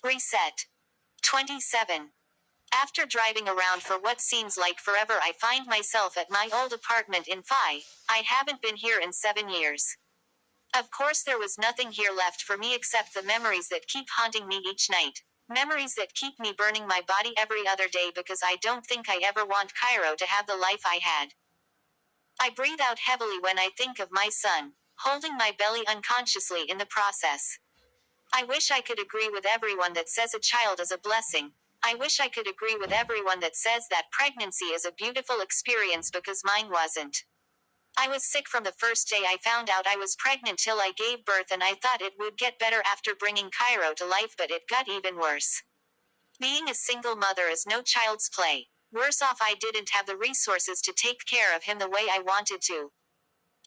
Reset. 27. After driving around for what seems like forever, I find myself at my old apartment in Phi. I haven't been here in 7 years. Of course, there was nothing here left for me except the memories that keep haunting me each night. Memories that keep me burning my body every other day because I don't think I ever want Kairo to have the life I had. I breathe out heavily when I think of my son, holding my belly unconsciously in the process. I wish I could agree with everyone that says a child is a blessing. I wish I could agree with everyone that says that pregnancy is a beautiful experience because mine wasn't. I was sick from the first day I found out I was pregnant till I gave birth, and I thought it would get better after bringing Kairo to life, but it got even worse. Being a single mother is no child's play. Worse off, I didn't have the resources to take care of him the way I wanted to.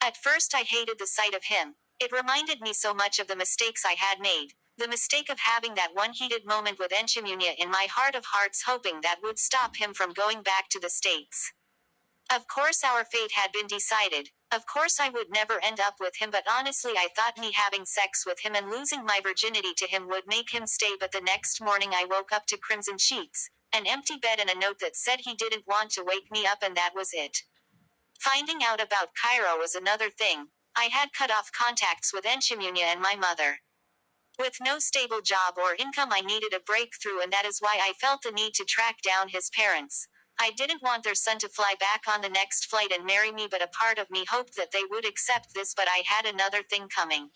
At first I hated the sight of him. It reminded me so much of the mistakes I had made. The mistake of having that one heated moment with Nchimunya in my heart of hearts, hoping that would stop him from going back to the States. Of course our fate had been decided. Of course I would never end up with him, but honestly I thought me having sex with him and losing my virginity to him would make him stay. But the next morning I woke up to crimson sheets, an empty bed, and a note that said he didn't want to wake me up, and that was it. Finding out about Kairo was another thing. I had cut off contacts with Nchimunya and my mother. With no stable job or income, I needed a breakthrough, and that is why I felt the need to track down his parents. I didn't want their son to fly back on the next flight and marry me, but a part of me hoped that they would accept this. But I had another thing coming.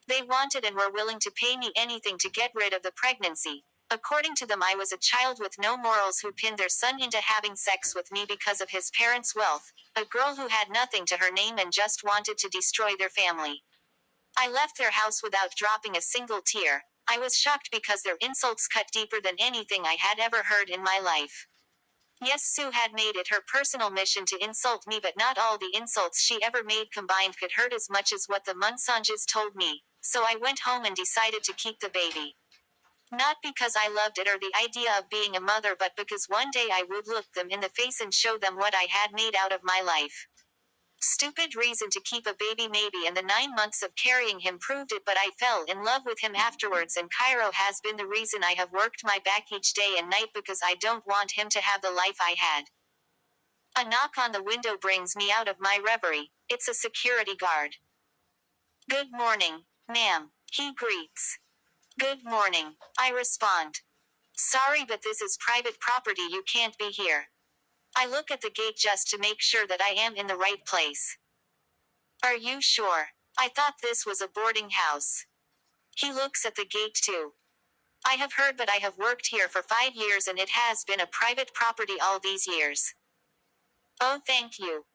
They wanted and were willing to pay me anything to get rid of the pregnancy. According to them, I was a child with no morals who pinned their son into having sex with me because of his parents' wealth, a girl who had nothing to her name and just wanted to destroy their family. I left their house without dropping a single tear. I was shocked because their insults cut deeper than anything I had ever heard in my life. Yes, Sue had made it her personal mission to insult me, but not all the insults she ever made combined could hurt as much as what the Munsanjes told me. So I went home and decided to keep the baby. Not because I loved it or the idea of being a mother, but because one day I would look them in the face and show them what I had made out of my life. Stupid reason to keep a baby maybe, and the 9 months of carrying him proved it, but I fell in love with him afterwards, and Kairo has been the reason I have worked my back each day and night because I don't want him to have the life I had. A knock on the window brings me out of my reverie. It's a security guard. "Good morning, ma'am," he greets. "Good morning," I respond. "Sorry, but this is private property. You can't be here." I look at the gate just to make sure that I am in the right place. "Are you sure? I thought this was a boarding house." He looks at the gate too. "I have heard, but I have worked here for 5 years and it has been a private property all these years." "Oh, thank you."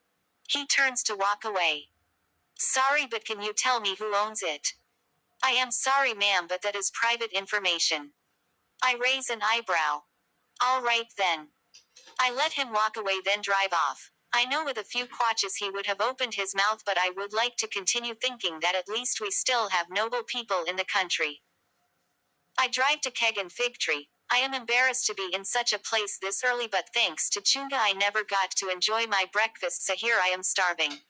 He turns to walk away. "Sorry, but can you tell me who owns it?" "I am sorry, ma'am, but that is private information." I raise an eyebrow. "All right then." I let him walk away, then drive off. I know with a few quatches he would have opened his mouth, but I would like to continue thinking that at least we still have noble people in the country. I drive to Keg and Fig Tree. I am embarrassed to be in such a place this early, but thanks to Chunga I never got to enjoy my breakfast, so here I am starving.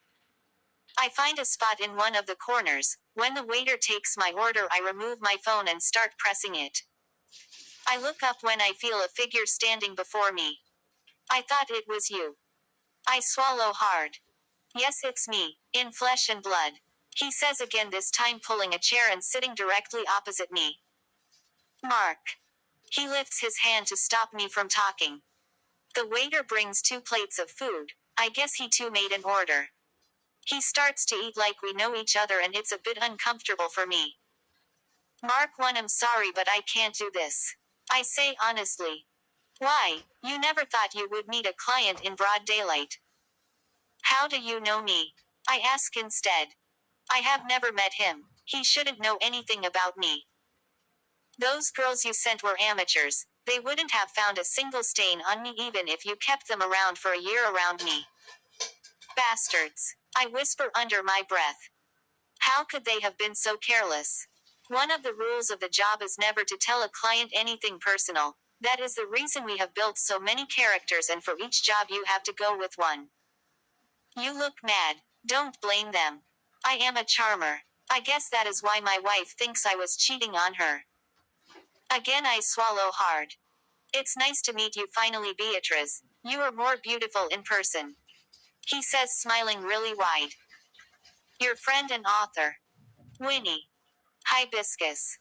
I find a spot in one of the corners. When the waiter takes my order, I remove my phone and start pressing it. I look up when I feel a figure standing before me. "I thought it was you." I swallow hard. "Yes, it's me, in flesh and blood," he says again, this time pulling a chair and sitting directly opposite me. "Mark." He lifts his hand to stop me from talking. The waiter brings 2 plates of food. I guess he too made an order. He starts to eat like we know each other, and it's a bit uncomfortable for me. "Mark 1, I'm sorry, but I can't do this," I say honestly. "Why? You never thought you would meet a client in broad daylight." "How do you know me?" I ask instead. "I have never met him. He shouldn't know anything about me." "Those girls you sent were amateurs. They wouldn't have found a single stain on me even if you kept them around for a year around me." "Bastards," I whisper under my breath. How could they have been so careless? One of the rules of the job is never to tell a client anything personal. That is the reason we have built so many characters, and for each job you have to go with one. "You look mad. Don't blame them. I am a charmer. I guess that is why my wife thinks I was cheating on her." Again I swallow hard. It's nice to meet you finally, Beatrice. You are more beautiful in person. He says, smiling really wide. Your friend and author. Winnie. Hibiscus.